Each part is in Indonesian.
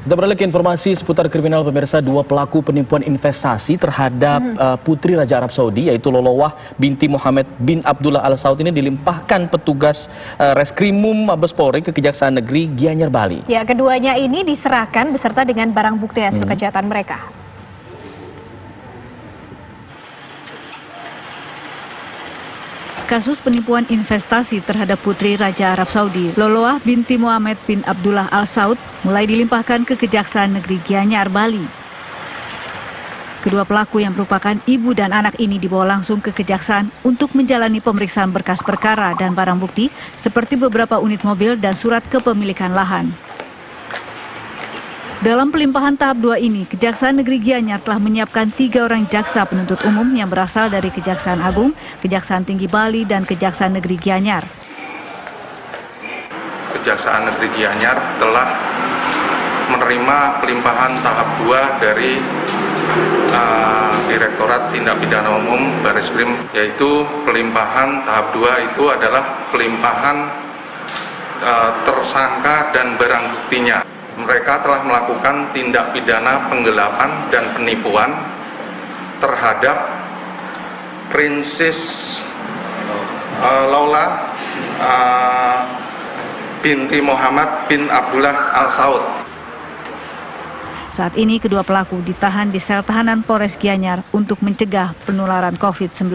Kita beralih ke informasi seputar kriminal pemirsa. Dua pelaku penipuan investasi terhadap putri Raja Arab Saudi yaitu Lolowah binti Mohammed bin Abdullah Al Saud ini dilimpahkan petugas Reskrimum Mabes Polri ke Kejaksaan Negeri Gianyar, Bali. Ya, keduanya ini diserahkan beserta dengan barang bukti hasil kejahatan mereka. Kasus penipuan investasi terhadap putri Raja Arab Saudi, Lolowah binti Mohammed bin Abdullah Al Saud, mulai dilimpahkan ke Kejaksaan Negeri Gianyar, Bali. Kedua pelaku yang merupakan ibu dan anak ini dibawa langsung ke kejaksaan untuk menjalani pemeriksaan berkas perkara dan barang bukti seperti beberapa unit mobil dan surat kepemilikan lahan. Dalam pelimpahan tahap 2 ini, Kejaksaan Negeri Gianyar telah menyiapkan 3 orang jaksa penuntut umum yang berasal dari Kejaksaan Agung, Kejaksaan Tinggi Bali, dan Kejaksaan Negeri Gianyar. Kejaksaan Negeri Gianyar telah menerima pelimpahan tahap 2 dari Direktorat Tindak Pidana Umum Bareskrim, yaitu pelimpahan tahap 2 itu adalah pelimpahan tersangka dan barang buktinya. Mereka telah melakukan tindak pidana penggelapan dan penipuan terhadap Princess Lola binti Mohammed bin Abdullah Al Saud. Saat ini kedua pelaku ditahan di sel tahanan Polres Gianyar untuk mencegah penularan COVID-19.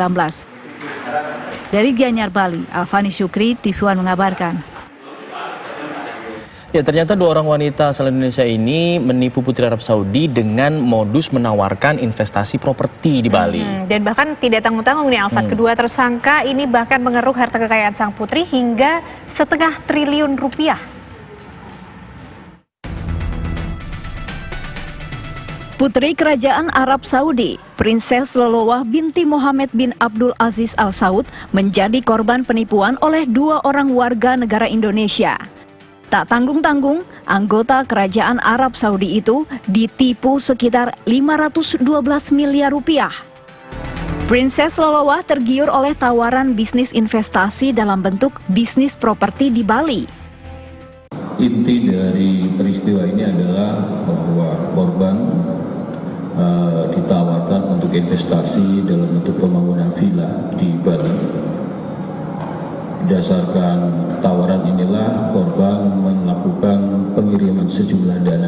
Dari Gianyar, Bali, Alfani Syukri, TV One mengabarkan. Ya, ternyata 2 orang wanita asal Indonesia ini menipu putri Arab Saudi dengan modus menawarkan investasi properti di Bali. Dan bahkan tidak tanggung-tanggung nih Alfat, kedua tersangka ini bahkan mengeruk harta kekayaan sang putri hingga setengah triliun rupiah. Putri Kerajaan Arab Saudi, Princess Lolowah binti Mohammed bin Abdul Aziz Al Saud menjadi korban penipuan oleh 2 orang warga negara Indonesia. Tak tanggung-tanggung, anggota Kerajaan Arab Saudi itu ditipu sekitar 512 miliar rupiah. Princess Lolowah tergiur oleh tawaran bisnis investasi dalam bentuk bisnis properti di Bali. Inti dari peristiwa ini adalah bahwa korban ditawarkan untuk investasi dalam bentuk pembangunan villa di Bali. Berdasarkan tawaran inilah korban melakukan pengiriman sejumlah dana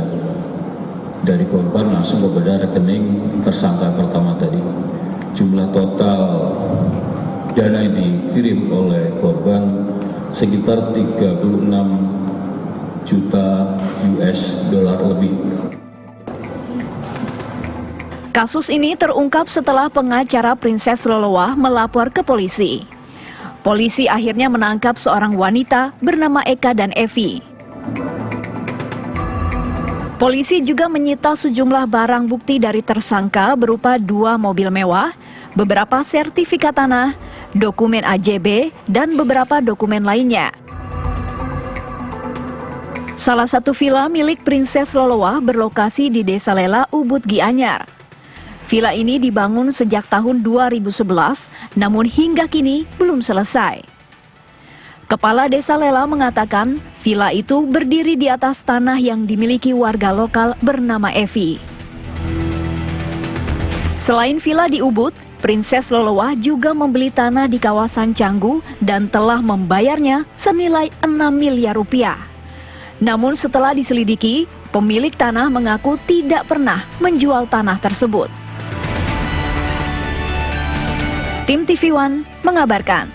dari korban langsung kepada rekening tersangka pertama tadi. Jumlah total dana yang dikirim oleh korban sekitar 36 juta US dollar lebih. Kasus ini terungkap setelah pengacara Princess Lolowah melapor ke polisi. Polisi akhirnya menangkap seorang wanita bernama Eka dan Evi. Polisi juga menyita sejumlah barang bukti dari tersangka berupa 2 mobil mewah, beberapa sertifikat tanah, dokumen AJB, dan beberapa dokumen lainnya. Salah satu villa milik Princess Lolowah berlokasi di Desa Lela, Ubud, Gianyar. Villa ini dibangun sejak tahun 2011, namun hingga kini belum selesai. Kepala Desa Lela mengatakan, villa itu berdiri di atas tanah yang dimiliki warga lokal bernama Evi. Selain villa di Ubud, Princess Lolowah juga membeli tanah di kawasan Canggu dan telah membayarnya senilai 6 miliar rupiah. Namun setelah diselidiki, pemilik tanah mengaku tidak pernah menjual tanah tersebut. Tim TV One mengabarkan.